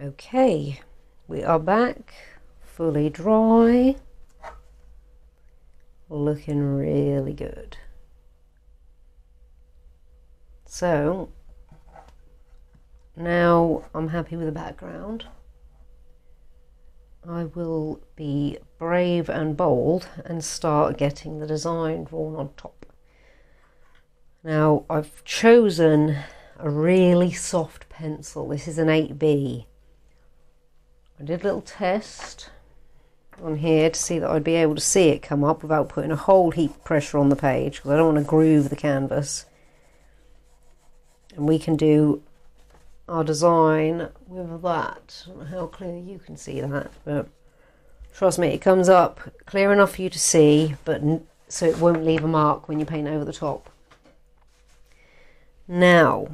Okay, we are back, fully dry, looking really good. So now I'm happy with the background. I will be brave and bold and start getting the design drawn on top. Now I've chosen a really soft pencil. This is an 8B. I did a little test on here to see that I'd be able to see it come up without putting a whole heap of pressure on the page, because I don't want to groove the canvas. And we can do our design with that. I don't know how clear you can see that, but trust me, it comes up clear enough for you to see, but so it won't leave a mark when you paint over the top. Now,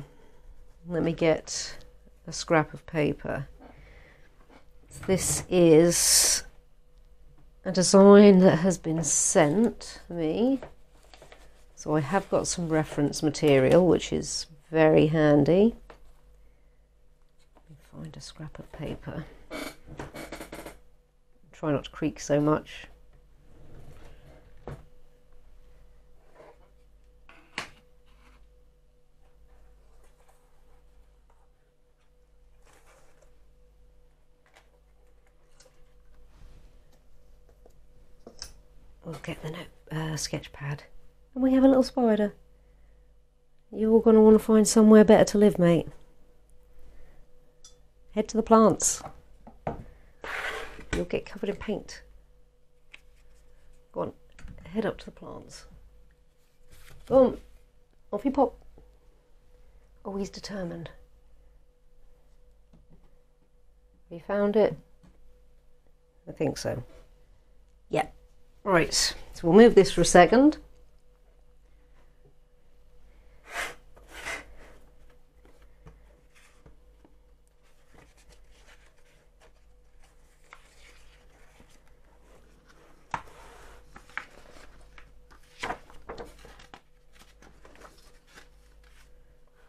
let me get a scrap of paper. This is a design that has been sent to me, so I have got some reference material, which is very handy. Let me find a scrap of paper. Try not to creak so much. We'll get the sketch pad, and we have a little spider. You're going to want to find somewhere better to live, mate. Head to the plants. You'll get covered in paint. Go on, head up to the plants. Go on, off you pop. Oh, he's determined. Have you found it? I think so. Yeah. Right, so we'll move this for a second.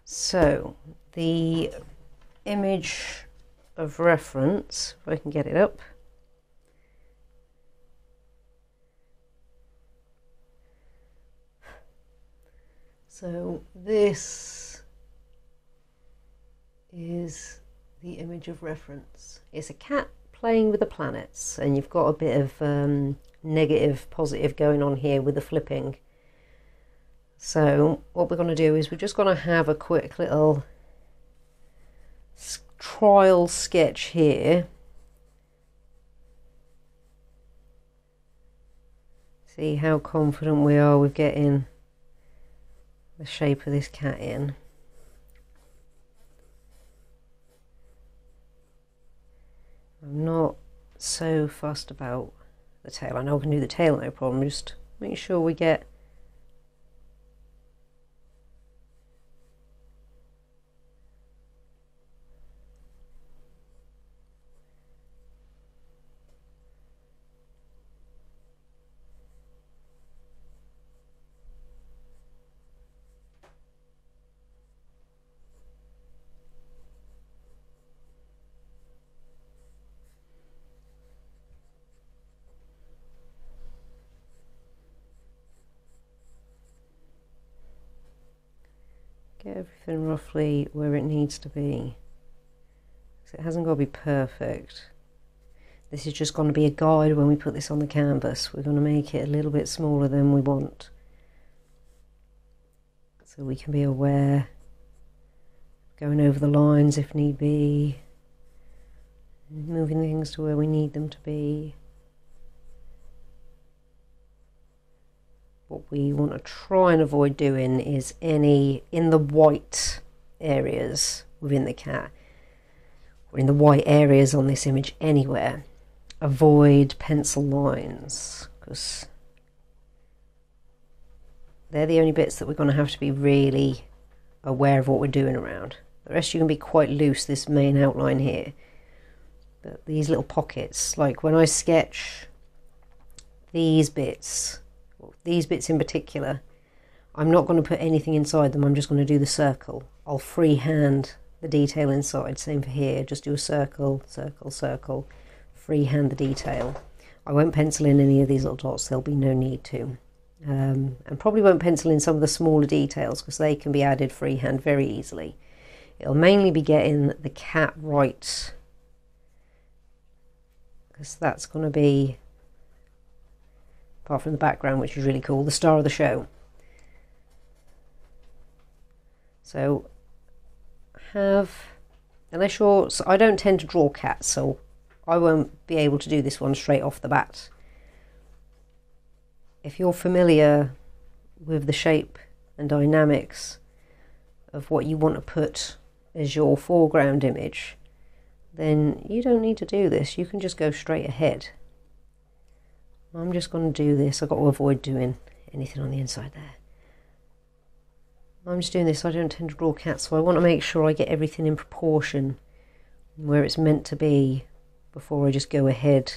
So the image of reference, if I can get it up. So this is the image of reference. It's a cat playing with the planets, and you've got a bit of negative, positive going on here with the flipping. So what we're going to do is we're just going to have a quick little trial sketch here. See how confident we are with getting the shape of this cat in. I'm not so fussed about the tail. I know I can do the tail no problem, just make sure we get everything roughly where it needs to be. So it hasn't got to be perfect. This is just going to be a guide when we put this on the canvas. We're going to make it a little bit smaller than we want, so we can be aware, going over the lines if need be, moving things to where we need them to be. What we want to try and avoid doing is any in the white areas within the cat, or in the white areas on this image anywhere. Avoid pencil lines, because they're the only bits that we're going to have to be really aware of what we're doing around. The rest you can be quite loose, this main outline here. But these little pockets, like when I sketch these bits in particular, I'm not going to put anything inside them. I'm just going to do the circle. I'll freehand the detail inside. Same for here, just do a circle, circle, circle, freehand the detail. I won't pencil in any of these little dots, there'll be no need to. And probably won't pencil in some of the smaller details because they can be added freehand very easily. It'll mainly be getting the cat right, because that's going to be, apart from the background, which is really cool, the star of the show. So unless you're, so I don't tend to draw cats, so I won't be able to do this one straight off the bat. If you're familiar with the shape and dynamics of what you want to put as your foreground image, then you don't need to do this. You can just go straight ahead. I'm just going to do this. I've got to avoid doing anything on the inside there. I'm just doing this. I don't tend to draw cats, so I want to make sure I get everything in proportion where it's meant to be before I just go ahead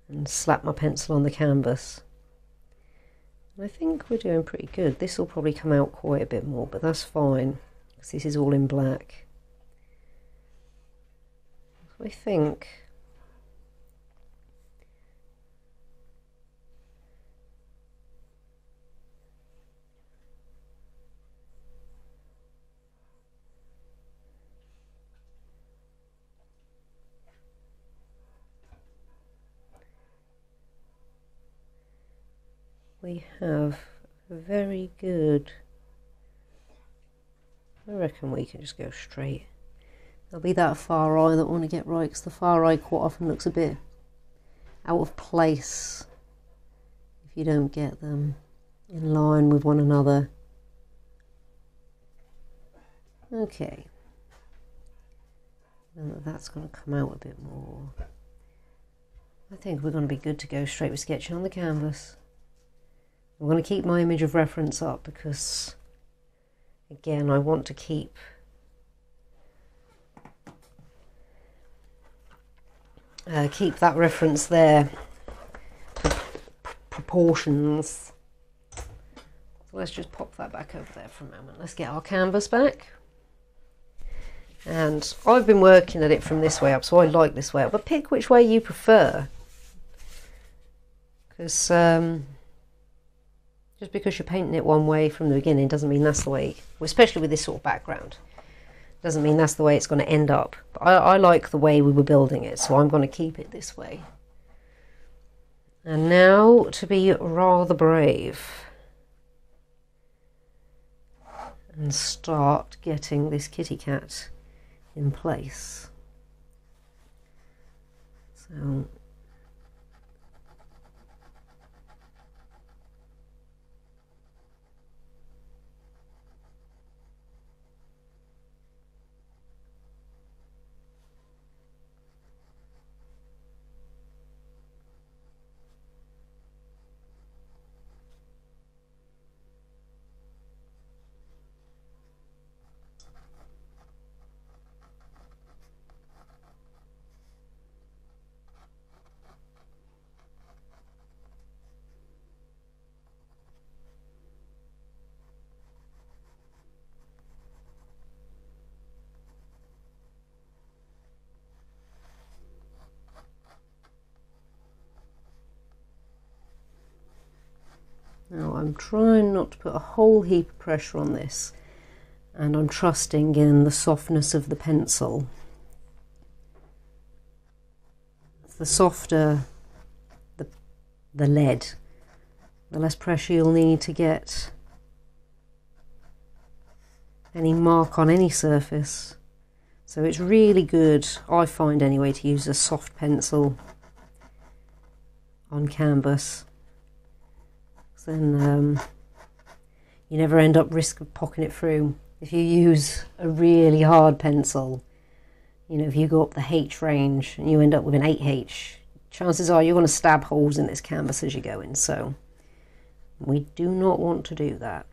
and slap my pencil on the canvas. I think we're doing pretty good. This will probably come out quite a bit more, but that's fine because this is all in black. So I think we have a very good, I reckon we can just go straight. There'll be that far eye that I want to get right, because the far eye quite often looks a bit out of place if you don't get them in line with one another. Okay, and that's going to come out a bit more. I think we're going to be good to go straight with sketching on the canvas. I'm going to keep my image of reference up because, again, I want to keep that reference there, proportions. So let's just pop that back over there for a moment. Let's get our canvas back. And I've been working at it from this way up, so I like this way up, but pick which way you prefer. Because just because you're painting it one way from the beginning doesn't mean that's the way, especially with this sort of background, doesn't mean that's the way it's going to end up. But I like the way we were building it, so I'm going to keep it this way. And now to be rather brave and start getting this kitty cat in place. So now I'm trying not to put a whole heap of pressure on this, and I'm trusting in the softness of the pencil. The softer the lead, the less pressure you'll need to get any mark on any surface. So it's really good, I find anyway, to use a soft pencil on canvas. Then you never end up risk of pocking it through. If you use a really hard pencil, you know, if you go up the H range and you end up with an 8H, chances are you're going to stab holes in this canvas as you go in, so we do not want to do that.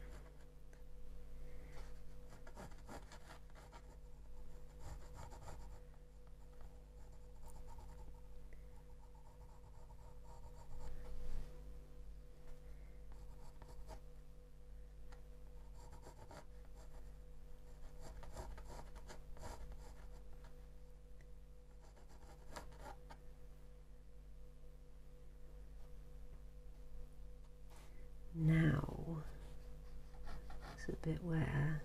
bit where,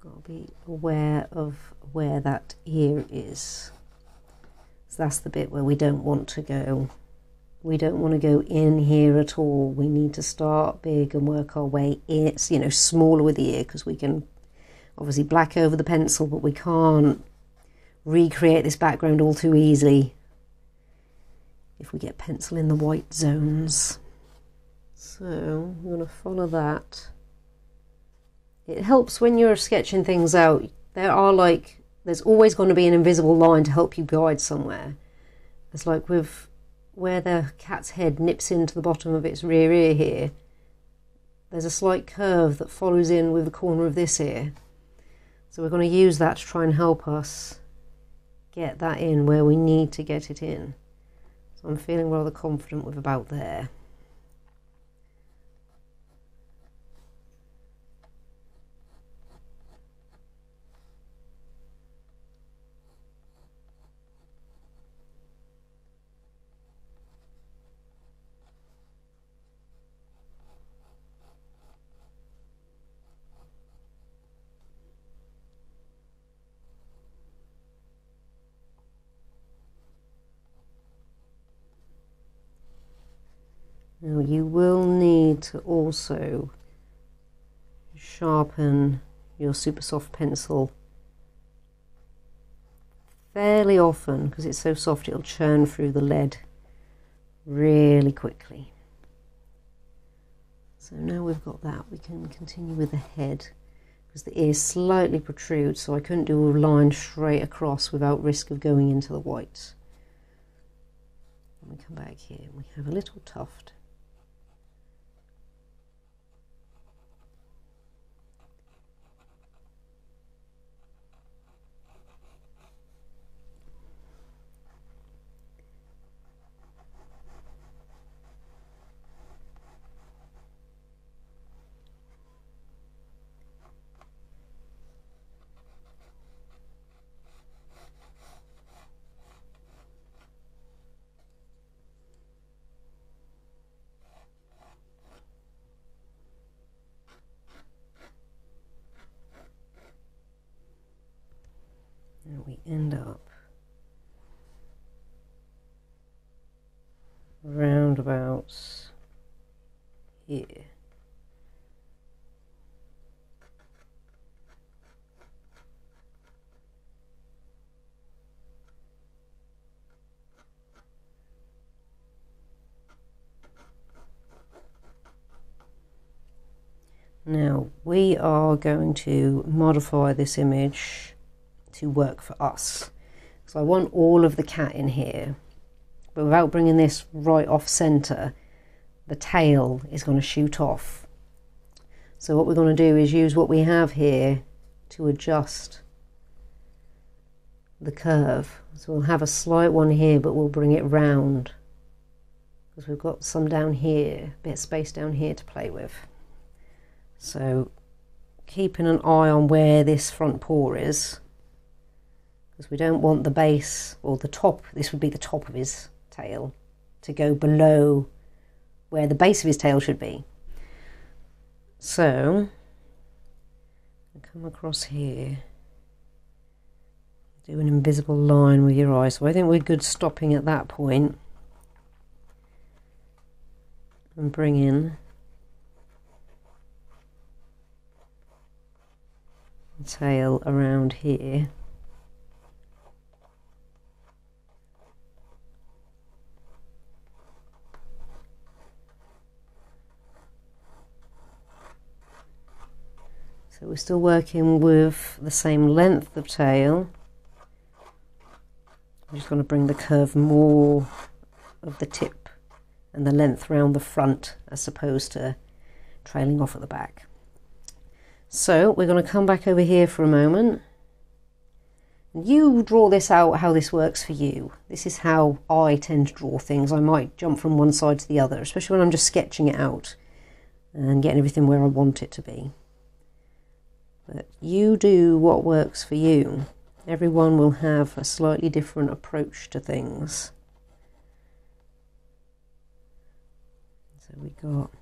got to be aware of where that ear is. So that's the bit where we don't want to go. We don't want to go in here at all. We need to start big and work our way in, you know, smaller with the ear, because we can obviously black over the pencil, but we can't recreate this background all too easily if we get pencil in the white zones. So I'm going to follow that. It helps when you're sketching things out. There's always going to be an invisible line to help you guide somewhere. It's like with where the cat's head nips into the bottom of its rear ear here, there's a slight curve that follows in with the corner of this ear. So we're going to use that to try and help us get that in where we need to get it in. So I'm feeling rather confident with about there. Now you will need to also sharpen your super soft pencil fairly often, because it's so soft it'll churn through the lead really quickly. So now we've got that, we can continue with the head, because the ear slightly protrudes, so I couldn't do a line straight across without risk of going into the white. And we come back here and we have a little tuft. And we end up round about here. Now we are going to modify this image to work for us. So I want all of the cat in here, but without bringing this right off center, the tail is going to shoot off. So what we're going to do is use what we have here to adjust the curve. So we'll have a slight one here, but we'll bring it round, because we've got some down here, a bit of space down here to play with. So keeping an eye on where this front paw is, because we don't want the base or the top, this would be the top of his tail, to go below where the base of his tail should be. So come across here, do an invisible line with your eye. So I think we're good stopping at that point and bring in the tail around here. So we're still working with the same length of tail. I'm just going to bring the curve more of the tip and the length round the front as opposed to trailing off at the back. So we're going to come back over here for a moment. You draw this out how this works for you. This is how I tend to draw things. I might jump from one side to the other, especially when I'm just sketching it out and getting everything where I want it to be. But you do what works for you. Everyone will have a slightly different approach to things. So we got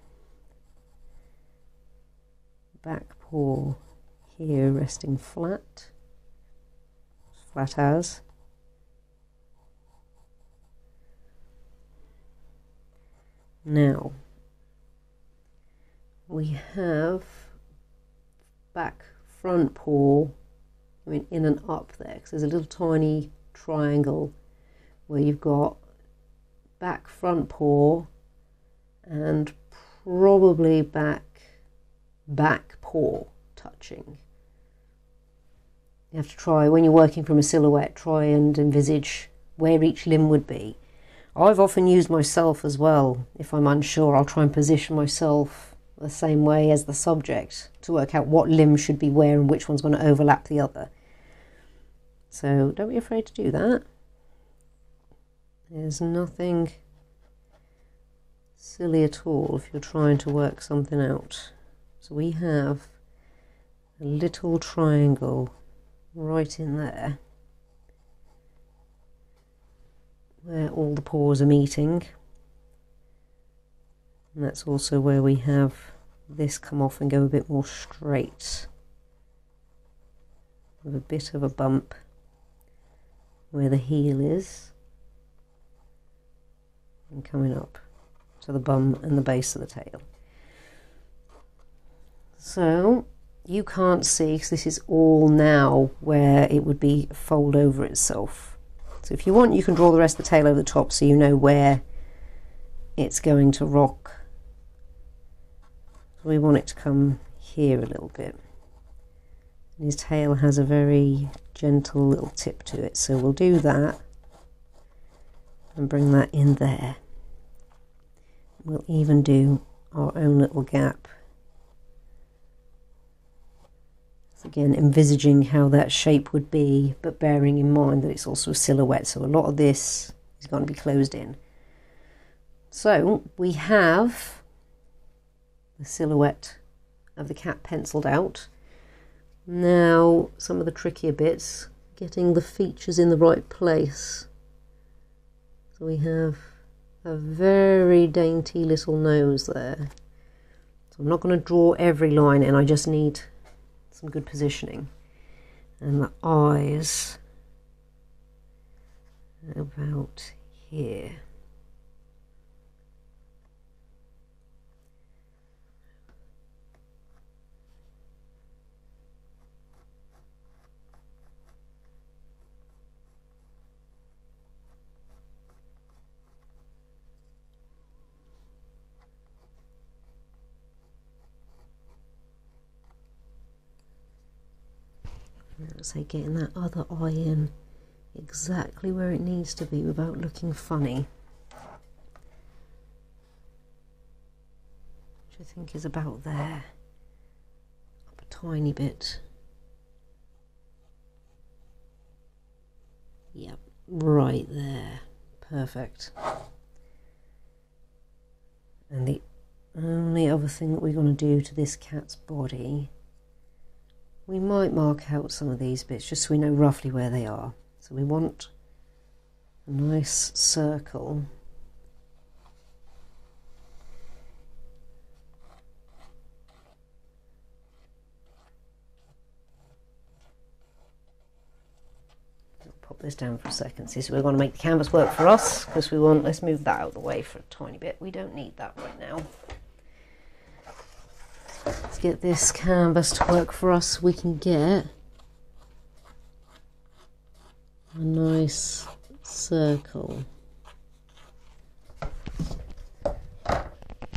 back paw here resting flat as. Now we have back front paw going in and up there, because there's a little tiny triangle where you've got back front paw and probably back paw touching. You have to try, when you're working from a silhouette, try and envisage where each limb would be. I've often used myself as well. If I'm unsure, I'll try and position myself the same way as the subject to work out what limb should be where and which one's going to overlap the other. So don't be afraid to do that. There's nothing silly at all if you're trying to work something out. So we have a little triangle right in there where all the paws are meeting, and that's also where we have this come off and go a bit more straight, with a bit of a bump where the heel is, and coming up to the bum and the base of the tail. So you can't see, because this is all now where it would be fold over itself. So if you want, you can draw the rest of the tail over the top so you know where it's going to rock. So we want it to come here a little bit. And his tail has a very gentle little tip to it, so we'll do that and bring that in there. We'll even do our own little gap. So again, envisaging how that shape would be, but bearing in mind that it's also a silhouette, so a lot of this is going to be closed in. So we have the silhouette of the cat penciled out. Now some of the trickier bits, getting the features in the right place. So we have a very dainty little nose there. So I'm not going to draw every line in, I just need some good positioning. And the eyes about here. Say getting that other eye in exactly where it needs to be without looking funny, which I think is about there, up a tiny bit. Yep, right there, perfect. And the only other thing that we're going to do to this cat's body, we might mark out some of these bits just so we know roughly where they are. So we want a nice circle. I'll pop this down for a second. See, so we're going to make the canvas work for us, because we want, let's move that out of the way for a tiny bit. We don't need that right now. Let's get this canvas to work for us so we can get a nice circle.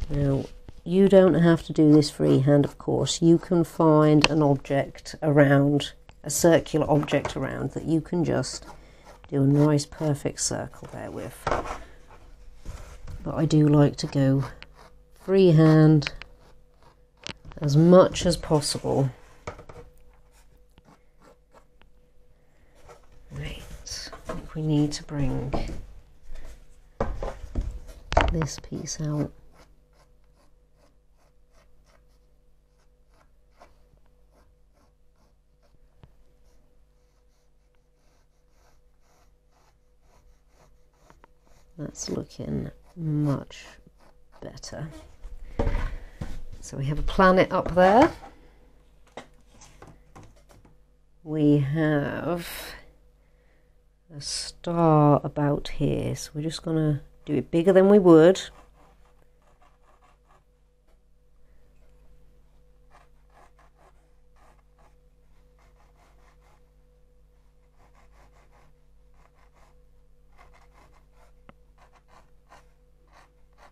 Now, you don't have to do this freehand, of course. You can find an object around, a circular object around, that you can just do a nice perfect circle there with. But I do like to go freehand as much as possible. Right, I think we need to bring this piece out. That's looking much better. So we have a planet up there. we have a star about here, so we're just going to do it bigger than we would.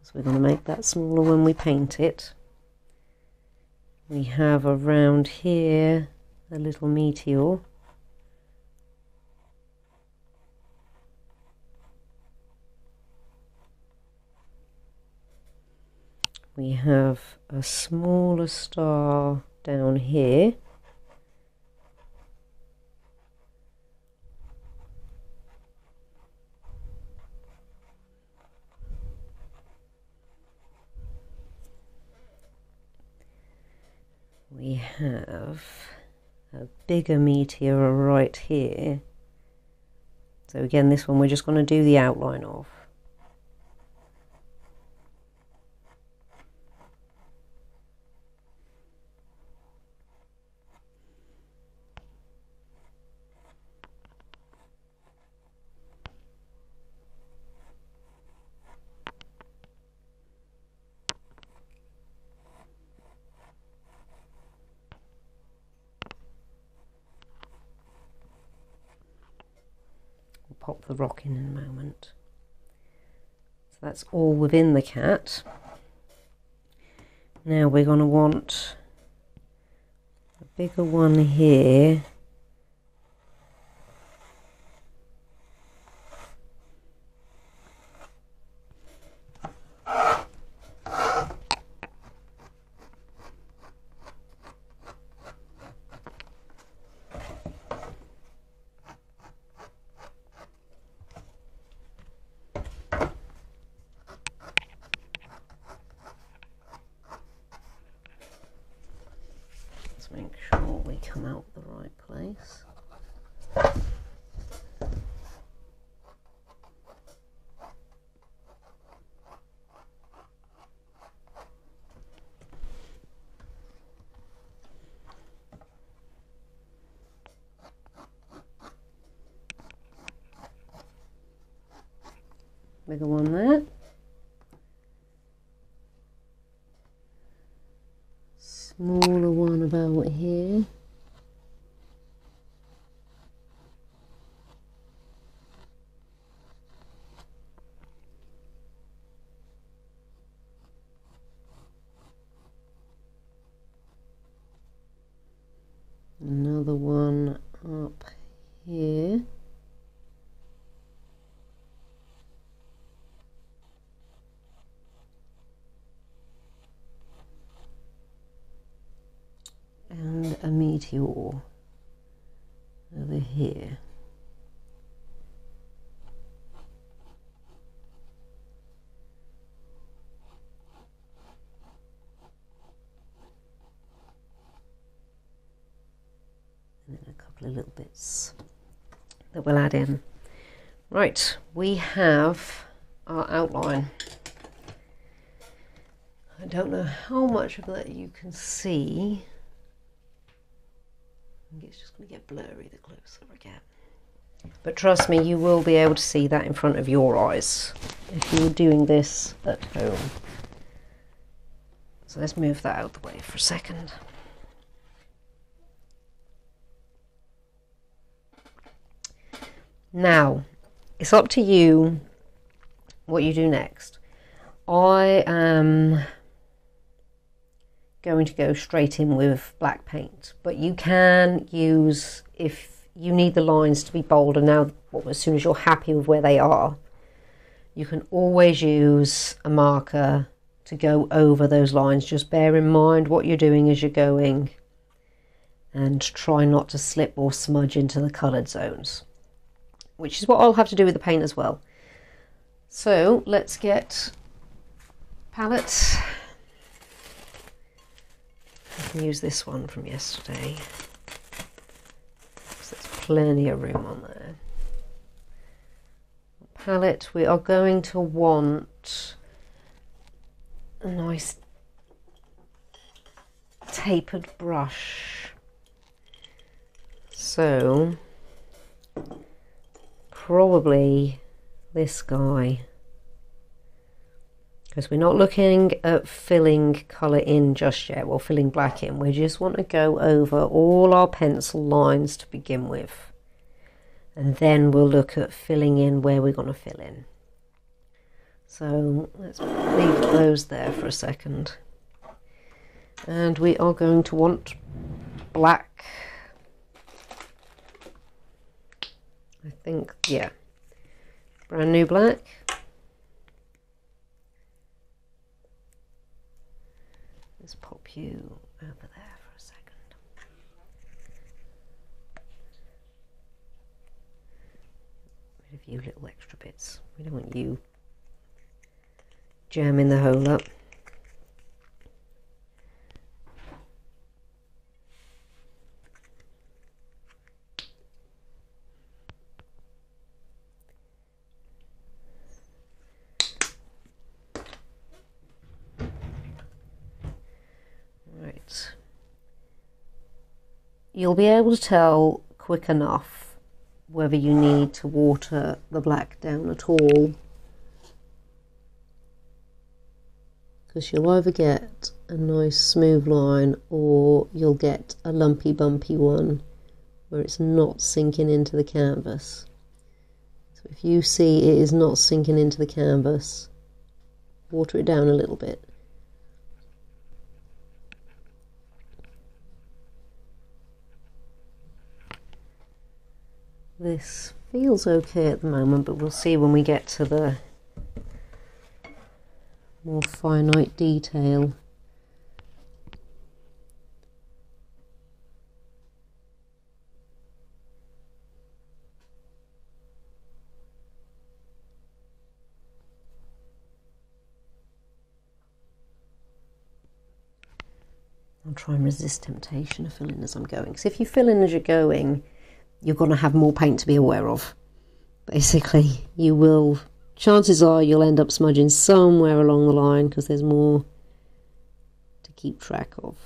So we're going to make that smaller when we paint it. We have around here a little meteor. We have a smaller star down here. We have a bigger meteor right here. So again, this one we're just going to do the outline of. Pop the rock in a moment. So that's all within the cat. Now we're going to want a bigger one here. Make sure we come out the right place. Bigger one there. Smaller one about here. Another one up here. And a meteor over here. And then a couple of little bits that we'll add in. Right, we have our outline. I don't know how much of that you can see. I think it's just going to get blurry the closer I get. But trust me, you will be able to see that in front of your eyes if you're doing this at home. So let's move that out of the way for a second. Now, it's up to you what you do next. I am going to go straight in with black paint, but you can use, if you need the lines to be bolder now, as soon as you're happy with where they are, you can always use a marker to go over those lines. Just bear in mind what you're doing as you're going and try not to slip or smudge into the coloured zones, which is what I'll have to do with the paint as well. So let's get palette. I can use this one from yesterday because there's plenty of room on there. Palette, we are going to want a nice tapered brush. So probably this guy, because we're not looking at filling colour in just yet, well, filling black in. We just want to go over all our pencil lines to begin with, and then we'll look at filling in where we're going to fill in. So let's leave those there for a second, and we are going to want black. I think, yeah, brand new black. Let's pop you over there for a second. Rid of you little extra bits. We don't want you jamming the hole up. Right. You'll be able to tell quick enough whether you need to water the black down at all, because you'll either get a nice smooth line or you'll get a lumpy bumpy one where it's not sinking into the canvas. So if you see it is not sinking into the canvas, water it down a little bit. This feels okay at the moment, but we'll see when we get to the more finite detail. I'll try and resist temptation of filling as I'm going, because if you fill in as you're going, you're going to have more paint to be aware of. Basically, you will, chances are you'll end up smudging somewhere along the line because there's more to keep track of.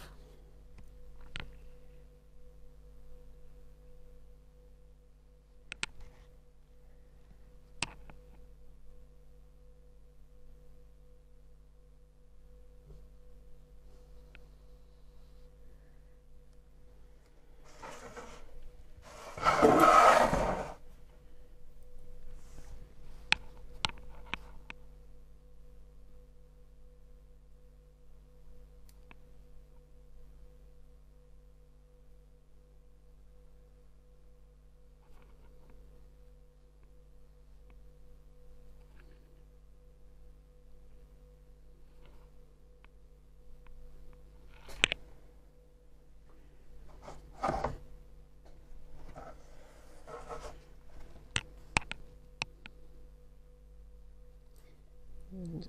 And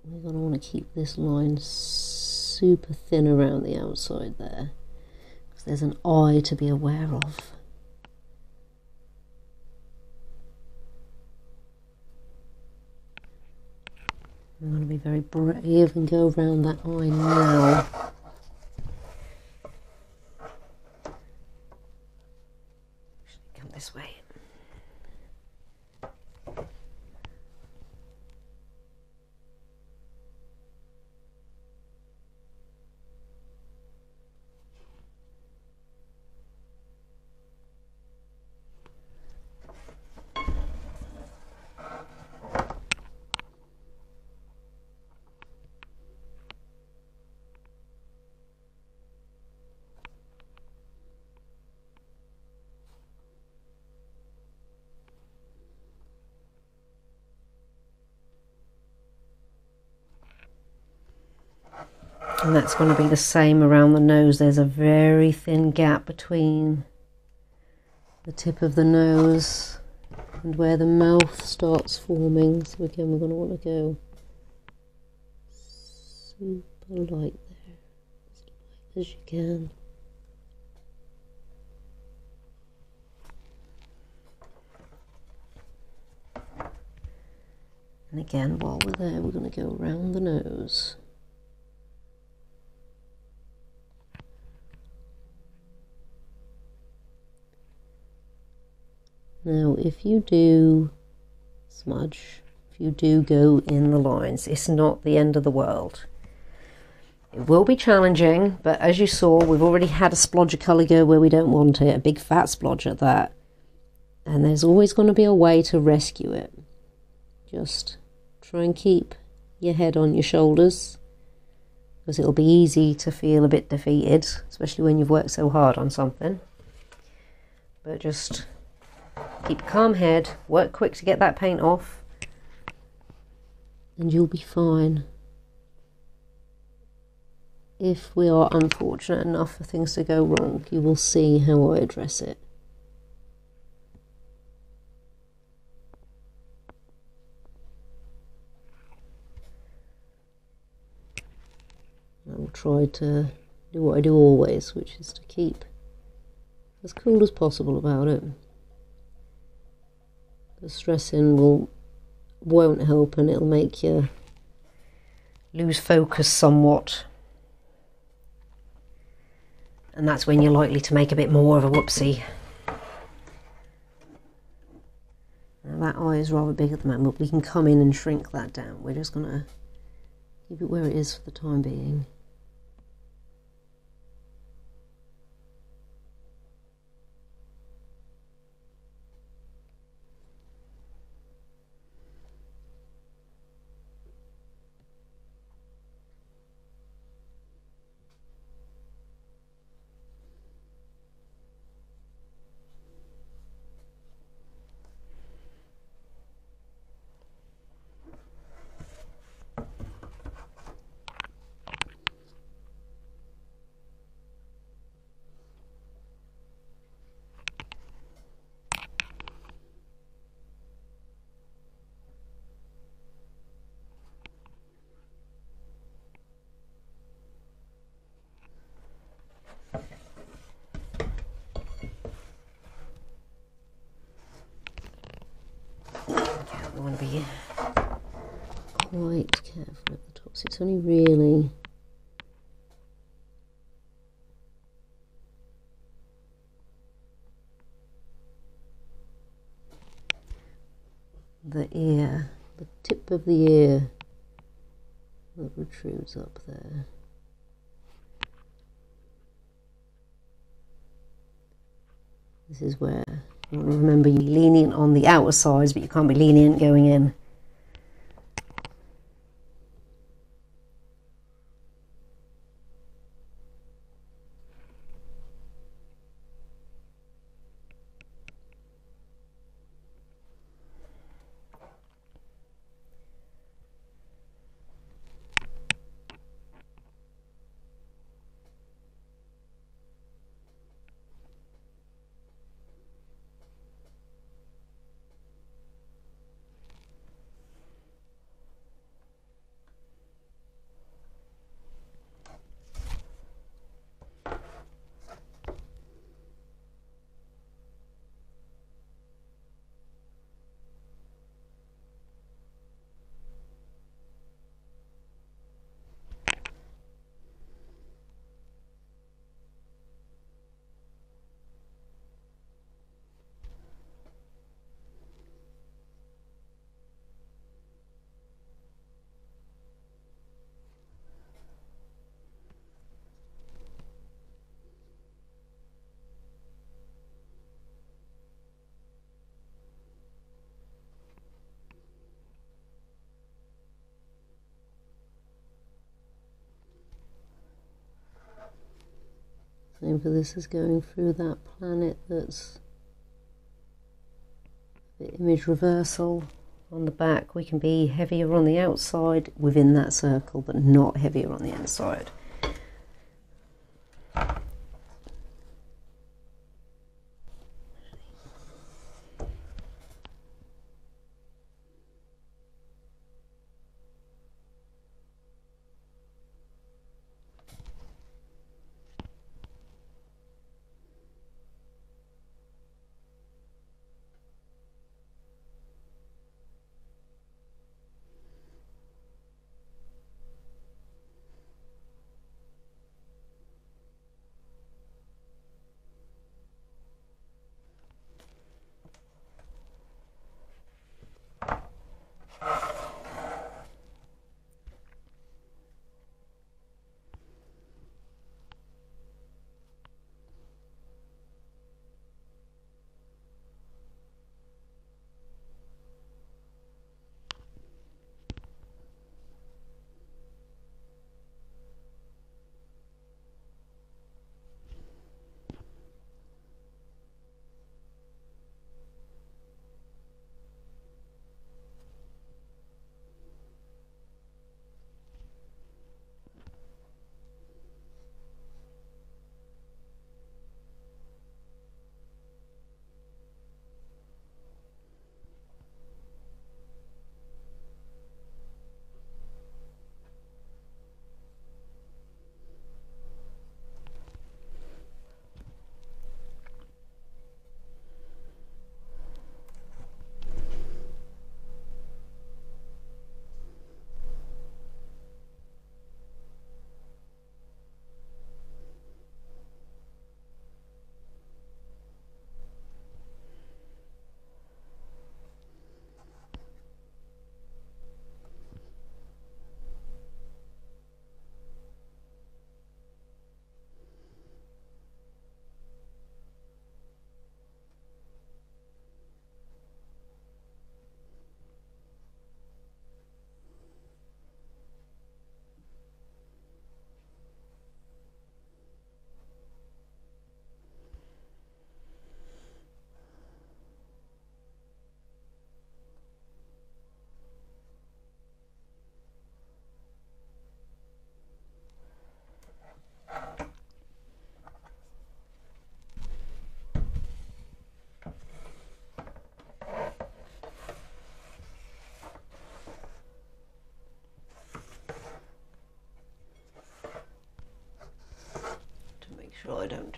we're going to want to keep this line super thin around the outside there, because there's an eye to be aware of. I'm going to be very brave and go around that eye now. Come this way. And that's going to be the same around the nose. There's a very thin gap between the tip of the nose and where the mouth starts forming. So again, we're going to want to go super light there, as light as you can. And again, while we're there, we're going to go around the nose. Now if you do smudge, if you do go in the lines, it's not the end of the world. It will be challenging, but as you saw, we've already had a splodge of colour go where we don't want it, a big fat splodge at that. And there's always going to be a way to rescue it. Just try and keep your head on your shoulders, because it'll be easy to feel a bit defeated, especially when you've worked so hard on something. But just keep a calm head, work quick to get that paint off, and you'll be fine. If we are unfortunate enough for things to go wrong, you will see how I address it. I will try to do what I do always, which is to keep as cool as possible about it. The stressing won't help, and it'll make you lose focus somewhat. And that's when you're likely to make a bit more of a whoopsie. Now that eye is rather big at the moment, but we can come in and shrink that down. We're just going to keep it where it is for the time being. We want to be quite careful at the top, so it's only really the ear, the tip of the ear that protrudes up there. This is where you want to remember you're lenient on the outer sides, but you can't be lenient going in. Same for this, is going through that planet that's the image reversal on the back. We can be heavier on the outside within that circle, but not heavier on the inside.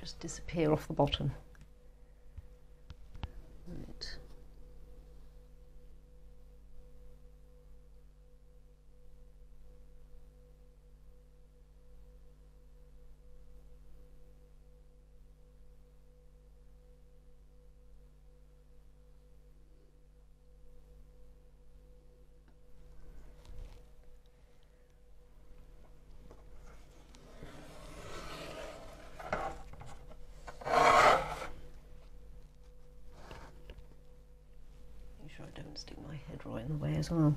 just disappear off the bottom. Right. I don't stick my head right in the way as well.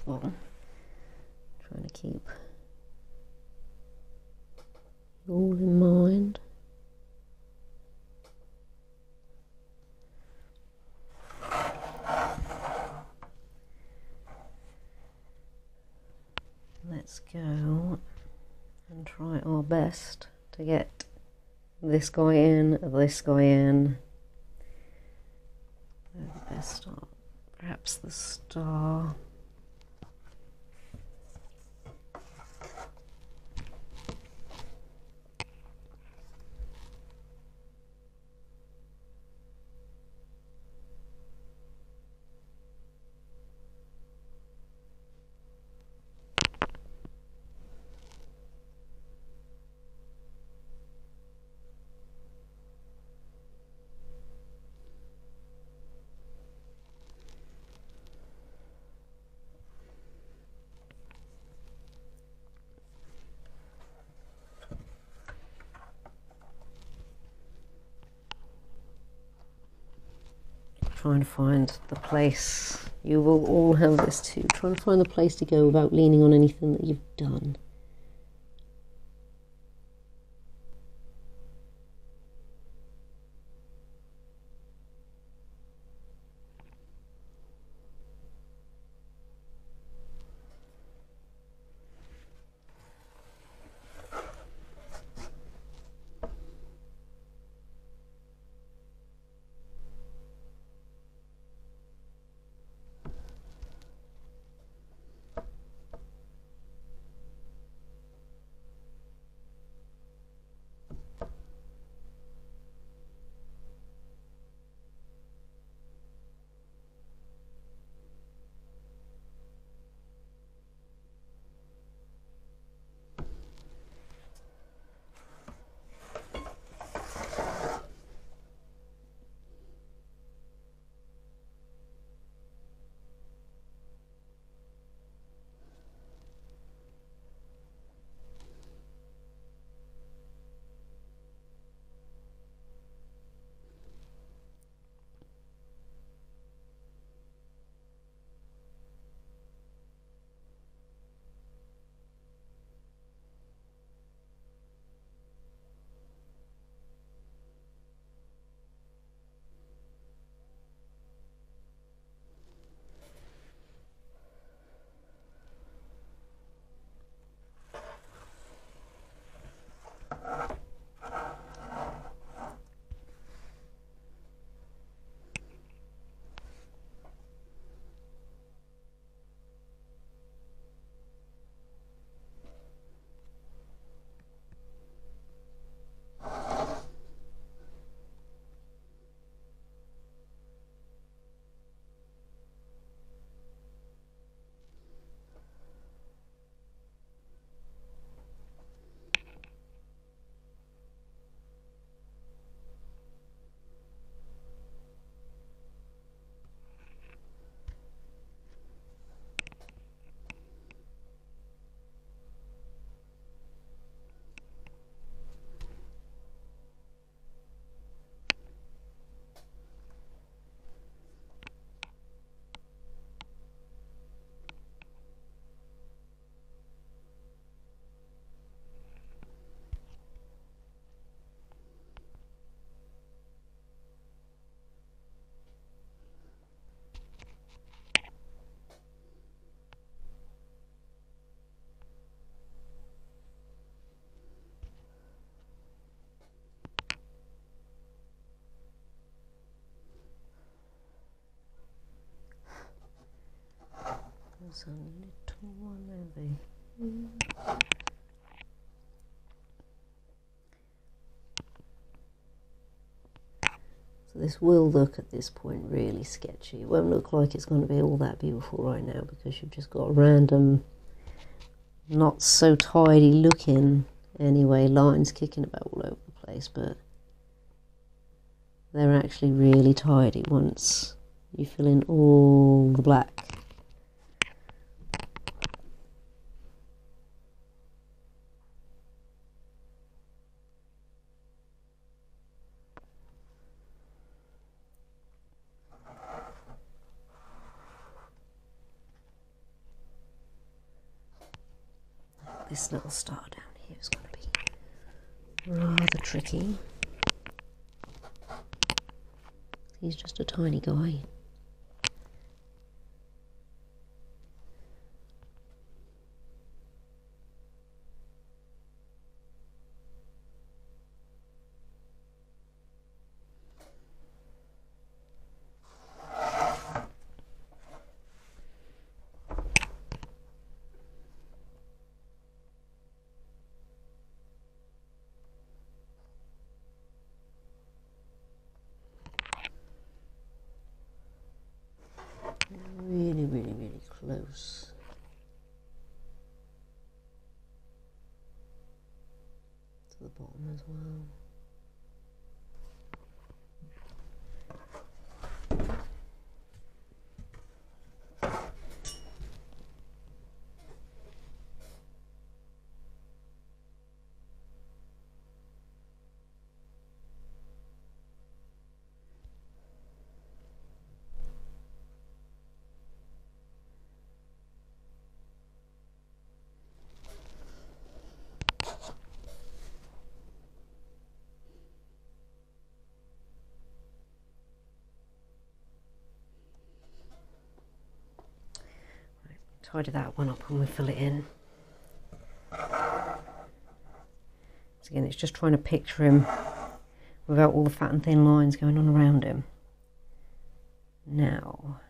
Trying to keep all in mind. Let's go and try our best to get this guy in, this guy in. The best star, perhaps the star. trying to find the place. You will all have this too. Trying to find the place to go without leaning on anything that you've done. There's a little one over here. So this will look at this point really sketchy. It won't look like it's going to be all that beautiful right now because you've just got a random, not so tidy looking, anyway, lines kicking about all over the place, but they're actually really tidy once you fill in all the black. This little star down here is going to be rather tricky. He's just a tiny guy. Really, really, really close. To the bottom as well. tidy that one up when we fill it in. So again, it's just trying to picture him without all the fat and thin lines going on around him. Now,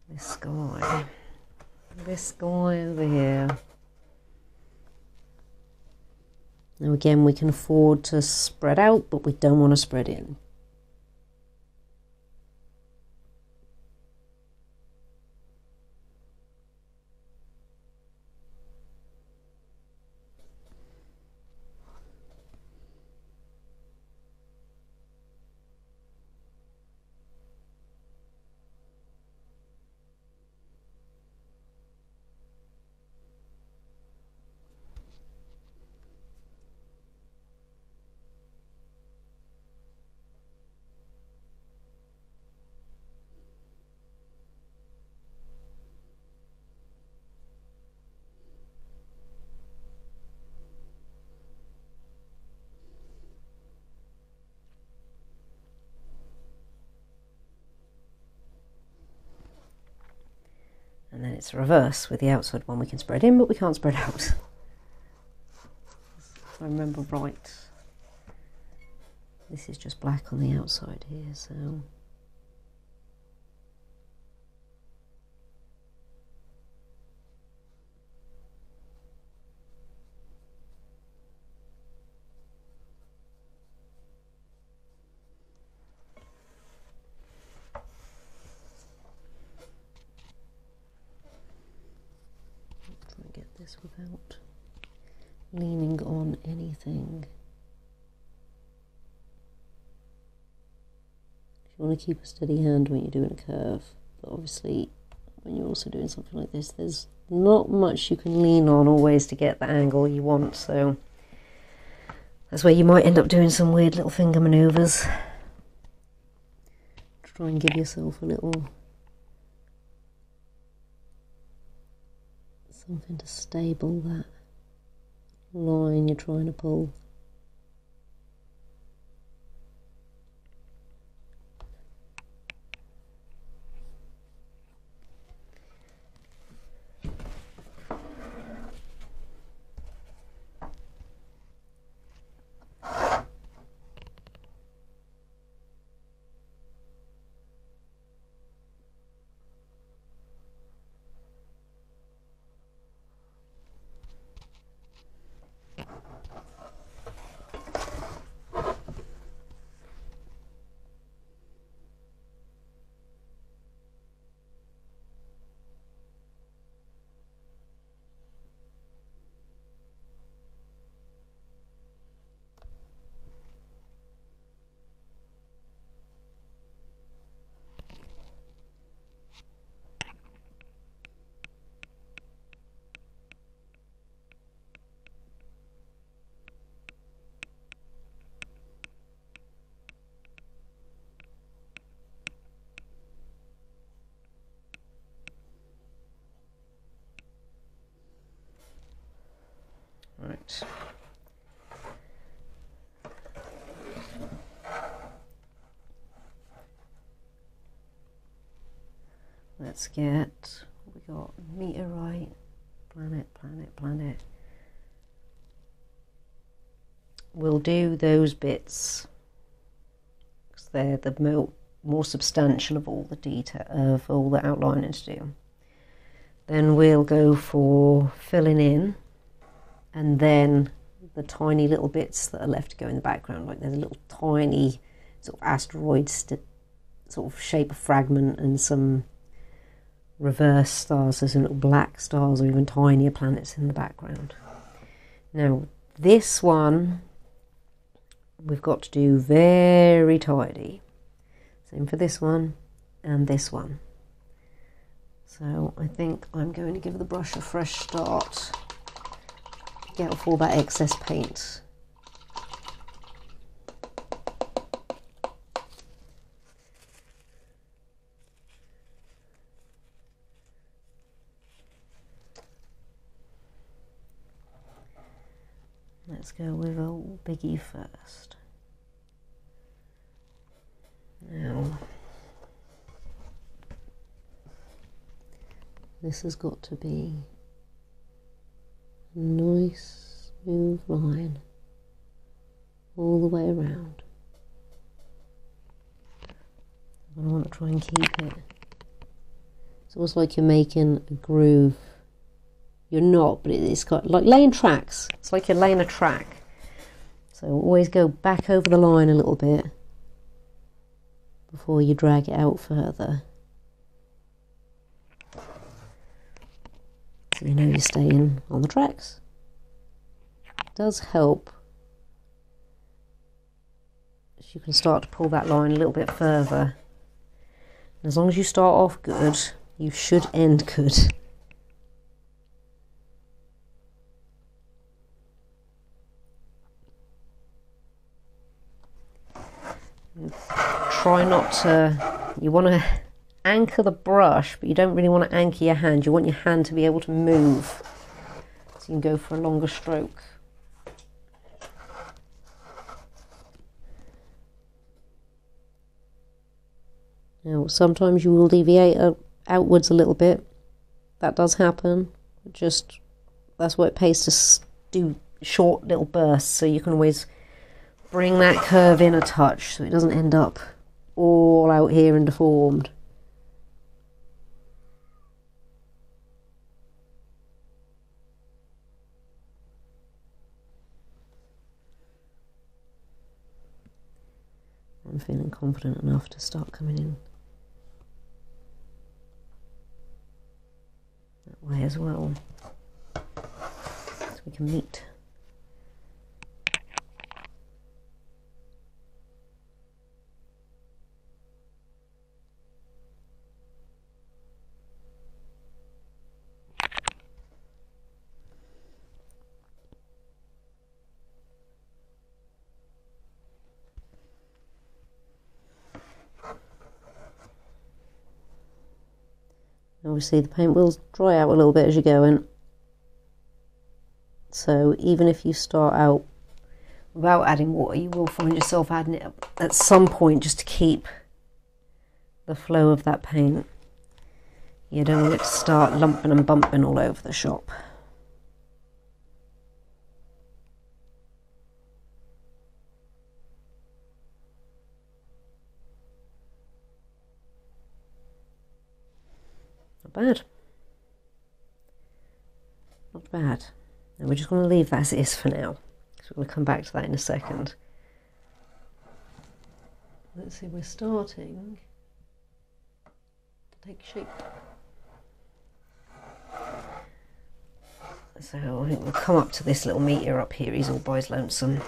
this guy over here. Now again, we can afford to spread out, but we don't want to spread in. And then it's reverse. With the outside one we can spread in, but we can't spread out. If I remember right, this is just black on the outside here, so without leaning on anything. You want to keep a steady hand when you're doing a curve, but obviously when you're also doing something like this, there's not much you can lean on always to get the angle you want, so that's where you might end up doing some weird little finger maneuvers. Try and give yourself a little something to stable that line you're trying to pull. Right. Let's get, we got meteorite, planet, planet, planet. We'll do those bits because they're the more substantial of all the detail, of all the outlining to do. Then we'll go for filling in, and then the tiny little bits that are left to go in the background, like there's a little tiny sort of asteroid sort of shape of fragment and some reverse stars, there's some little black stars or even tinier planets in the background. Now this one we've got to do very tidy. Same for this one and this one. So I think I'm going to give the brush a fresh start. Get off all that excess paint. Let's go with a biggie first. Now, This has got to be a nice smooth line all the way around. I want to try and keep it. It's almost like you're making a groove. You're not, but it's got like laying tracks. It's like you're laying a track. So always go back over the line a little bit before you drag it out further. So you know you're staying on the tracks. It does help. You can start to pull that line a little bit further. As long as you start off good, you should end good. Try not to, you want to anchor the brush, but you don't really want to anchor your hand. You want your hand to be able to move, so you can go for a longer stroke. Now, sometimes you will deviate outwards a little bit. That does happen. Just, that's what it pays to do short little bursts, so you can always bring that curve in a touch so it doesn't end up all out here and deformed. I'm feeling confident enough to start coming in that way as well, so we can meet. Obviously the paint will dry out a little bit as you're going, so even if you start out without adding water, you will find yourself adding it at some point just to keep the flow of that paint. You don't want it to start lumping and bumping all over the shop. Bad. Not bad. And we're just going to leave that as it is for now, because we're going to come back to that in a second. Let's see, we're starting to take shape. So I think we'll come up to this little meteor up here. He's all by his lonesome.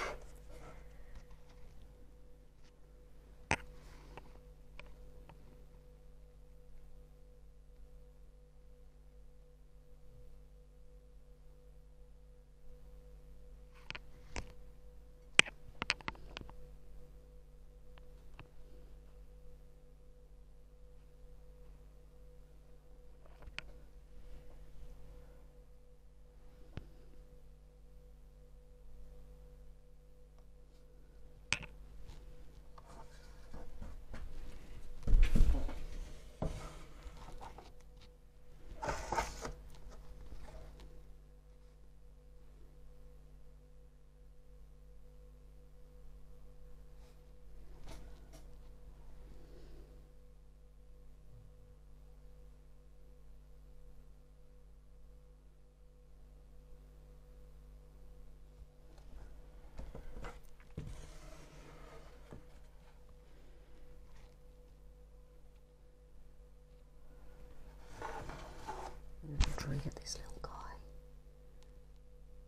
Try and get this little guy,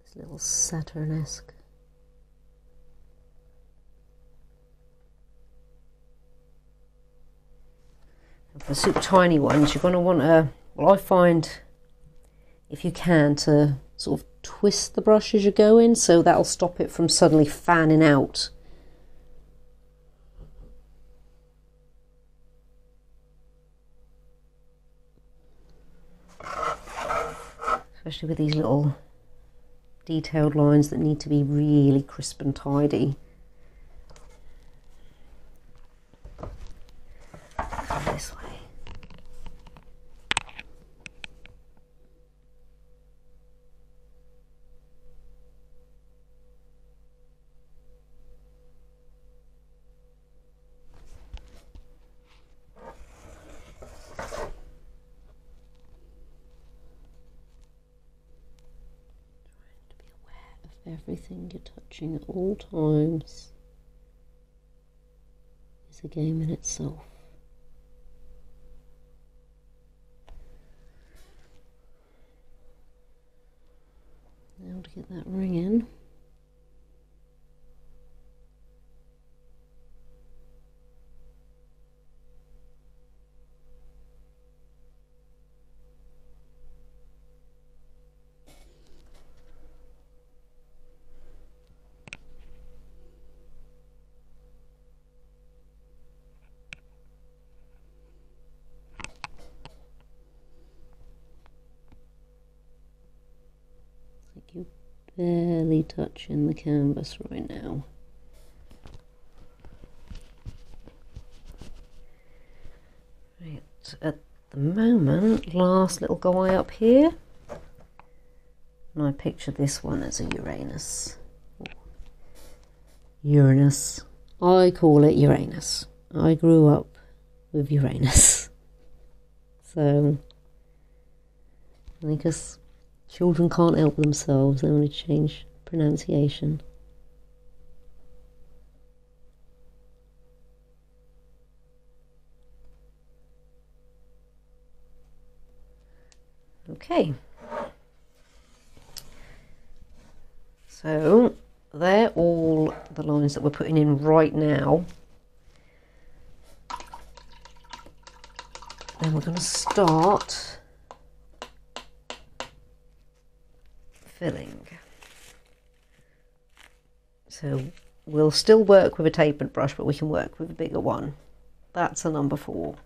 this little Saturn-esque. For super tiny ones, you're going to want to, well, I find if you can, to sort of twist the brush as you're going, so that'll stop it from suddenly fanning out. Especially with these little detailed lines that need to be really crisp and tidy. Come this way. everything you're touching at all times is a game in itself. Now to get that ring in. You're barely touching the canvas right now. Right, at the moment, last little guy up here, and I picture this one as a Uranus. Uranus. I call it Uranus. I grew up with Uranus. So, because children can't help themselves, they want to change pronunciation. Okay. So, they're all the lines that we're putting in right now. Then we're going to start filling. So we'll still work with a tapered brush, but we can work with a bigger one. That's a number 4.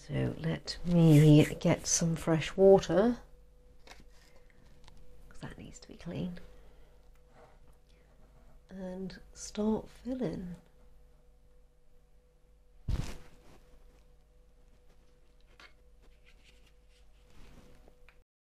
So let me get some fresh water, because that needs to be clean, and start filling.